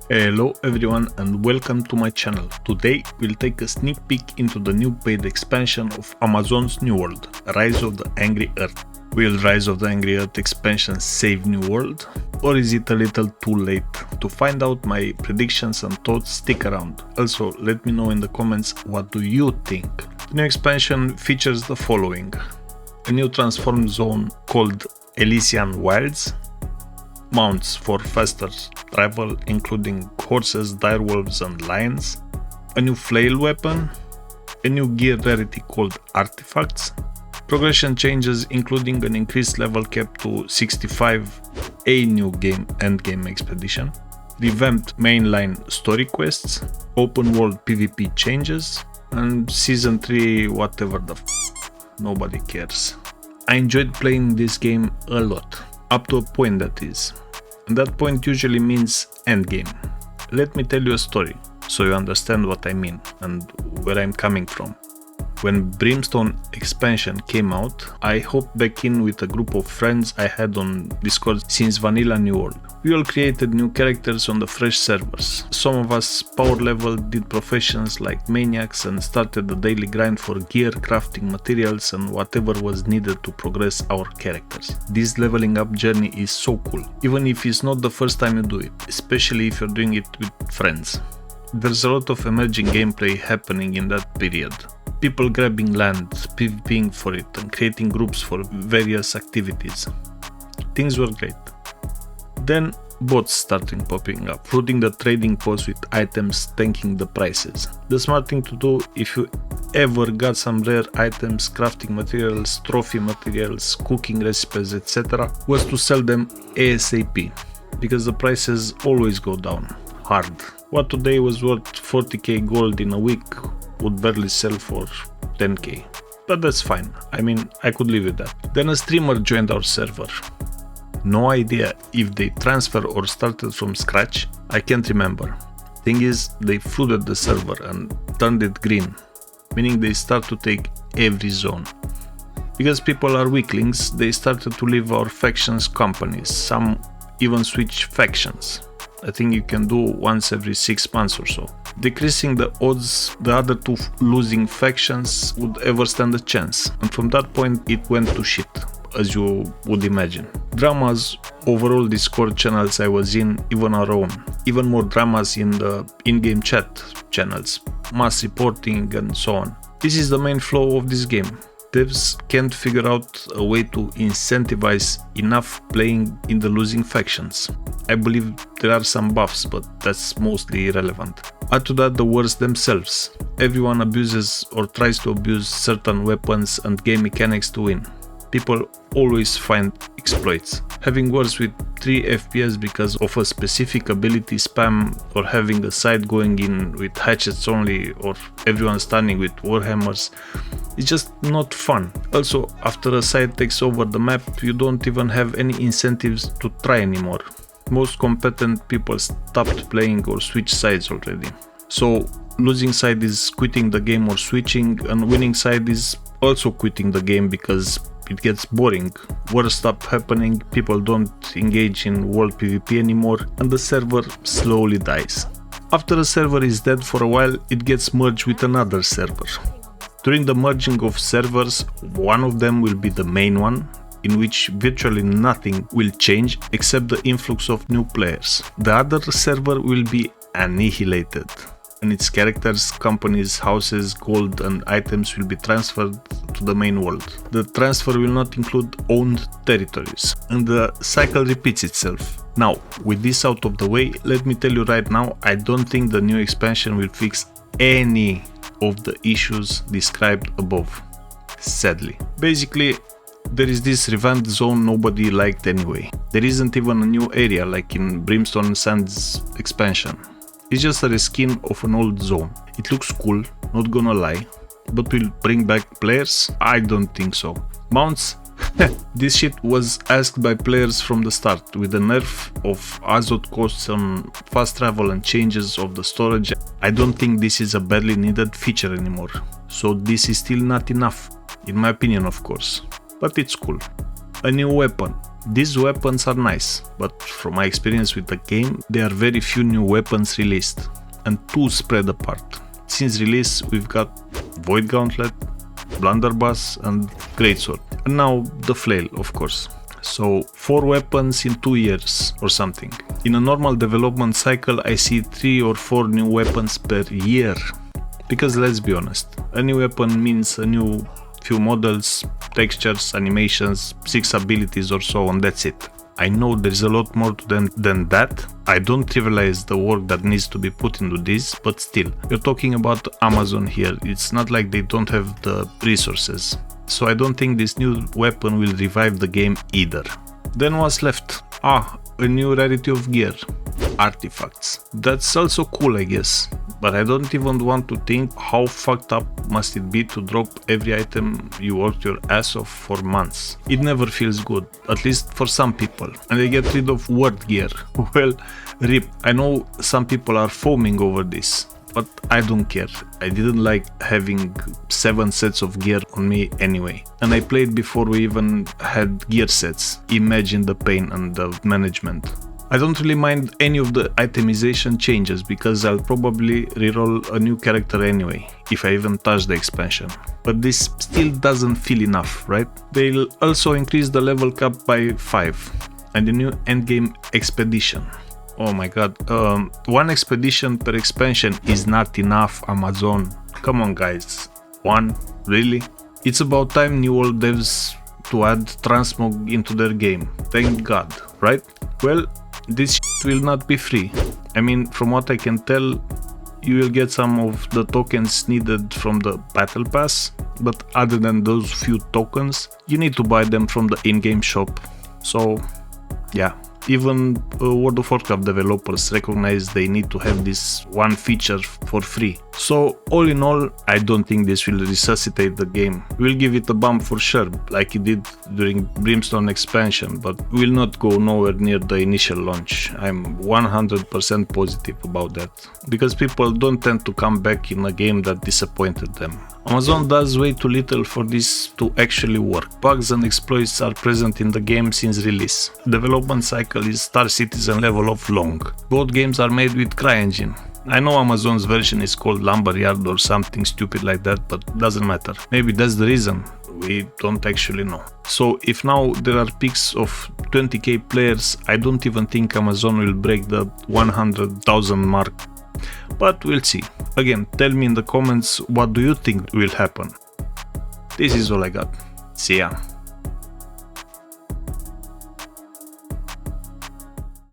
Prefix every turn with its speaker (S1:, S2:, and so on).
S1: Hello everyone and welcome to my channel. Today we'll take a sneak peek into the new paid expansion of Amazon's New World, Rise of the Angry Earth. Will Rise of the Angry Earth expansion save New World? Or is it a little too late? To find out my predictions and thoughts, stick around. Also, let me know in the comments what do you think. The new expansion features the following: a new transform zone called Elysian Wilds, mounts for faster travel including horses, direwolves and lions, a new flail weapon, a new gear rarity called artifacts, progression changes including an increased level cap to 65, a new endgame expedition, revamped mainline story quests, open world PvP changes, and season 3 whatever the nobody cares. I enjoyed playing this game a lot, up to a point that is. And that point usually means endgame. Let me tell you a story, so you understand what I mean and where I'm coming from. When Brimstone expansion came out, I hopped back in with a group of friends I had on Discord since Vanilla New World. We all created new characters on the fresh servers. Some of us power level, did professions like maniacs and started the daily grind for gear, crafting materials and whatever was needed to progress our characters. This leveling up journey is so cool, even if it's not the first time you do it, especially if you're doing it with friends. There's a lot of emerging gameplay happening in that period. People grabbing land, PvPing for it and creating groups for various activities. Things were great. Then bots started popping up, flooding the trading posts with items, tanking the prices. The smart thing to do if you ever got some rare items, crafting materials, trophy materials, cooking recipes, etc. was to sell them ASAP, because the prices always go down hard. What today was worth 40k gold in a week would barely sell for 10k. But that's fine, I mean, I could live with that. Then a streamer joined our server. No idea if they transferred or started from scratch, I can't remember. Thing is, they flooded the server and turned it green, meaning they start to take every zone. Because people are weaklings, they started to leave our factions companies, some even switch factions. I think you can do once every 6 months or so, decreasing the odds the other two losing factions would ever stand a chance, and from that point it went to shit, as you would imagine. Dramas over all Discord channels I was in, even our own. Even more dramas in the in-game chat channels, mass reporting and so on. This is the main flaw of this game. Devs can't figure out a way to incentivize enough playing in the losing factions. I believe there are some buffs, but that's mostly irrelevant. Add to that the wars themselves. Everyone abuses or tries to abuse certain weapons and game mechanics to win. People always find exploits. Having wars with 3 FPS because of a specific ability spam, or having a side going in with hatchets only, or everyone standing with warhammers, it's just not fun. Also, after a side takes over the map, you don't even have any incentives to try anymore. Most competent people stopped playing or switched sides already. So losing side is quitting the game or switching, and winning side is also quitting the game because it gets boring. Wars stop happening, people don't engage in world PvP anymore, and the server slowly dies. After a server is dead for a while, it gets merged with another server. During the merging of servers, one of them will be the main one, in which virtually nothing will change except the influx of new players. The other server will be annihilated, and its characters, companies, houses, gold and items will be transferred to the main world. The transfer will not include owned territories, and the cycle repeats itself. Now, with this out of the way, let me tell you right now, I don't think the new expansion will fix any of the issues described above, sadly. Basically, there is this revamped zone nobody liked anyway. There isn't even a new area like in Brimstone Sands expansion. It's just a reskin of an old zone. It looks cool, not gonna lie, but will bring back players? I don't think so. Mounts? This shit was asked by players from the start. With the nerf of Azot costs on fast travel and changes of the storage, I don't think this is a badly needed feature anymore. So this is still not enough, in my opinion of course, but it's cool. A new weapon. These weapons are nice, but from my experience with the game, there are very few new weapons released, and two spread apart. Since release, we've got Void Gauntlet, Blunderbuss and Greatsword, and now the Flail, of course. So 4 weapons in 2 years or something. In a normal development cycle, I see 3 or 4 new weapons per year. Because let's be honest, a new weapon means a new few models, textures, animations, 6 abilities or so on, that's it. I know there's a lot more to them than that. I don't trivialize the work that needs to be put into this, but still, you're talking about Amazon here. It's not like they don't have the resources. So I don't think this new weapon will revive the game either. Then what's left? A new rarity of gear. Artifacts. That's also cool, I guess. But I don't even want to think how fucked up must it be to drop every item you worked your ass off for months. It never feels good, at least for some people. And they get rid of word gear. Well, rip. I know some people are foaming over this, but I don't care. I didn't like having 7 sets of gear on me anyway. And I played before we even had gear sets. Imagine the pain and the management. I don't really mind any of the itemization changes because I'll probably reroll a new character anyway, if I even touch the expansion. But this still doesn't feel enough, right? They'll also increase the level cap by 5 and the new endgame expedition. Oh my god, 1 expedition per expansion is not enough, Amazon. Come on guys, 1? Really? It's about time new world devs to add transmog into their game. Thank god, right? Well, this shit will not be free. I mean, from what I can tell, you will get some of the tokens needed from the battle pass, but other than those few tokens, you need to buy them from the in-game shop. So, yeah. Even World of Warcraft developers recognize they need to have this one feature for free. So all in all, I don't think this will resuscitate the game. We'll give it a bump for sure, like it did during Brimstone expansion, but will not go nowhere near the initial launch. I'm 100% positive about that. Because people don't tend to come back in a game that disappointed them. Amazon does way too little for this to actually work. Bugs and exploits are present in the game since release. Development cycle is Star Citizen level of long. Both games are made with CryEngine. I know Amazon's version is called Lumberyard or something stupid like that, but doesn't matter. Maybe that's the reason. We don't actually know. So if now there are peaks of 20k players, I don't even think Amazon will break the 100,000 mark. But we'll see. Again, tell me in the comments what do you think will happen. This is all I got. See ya.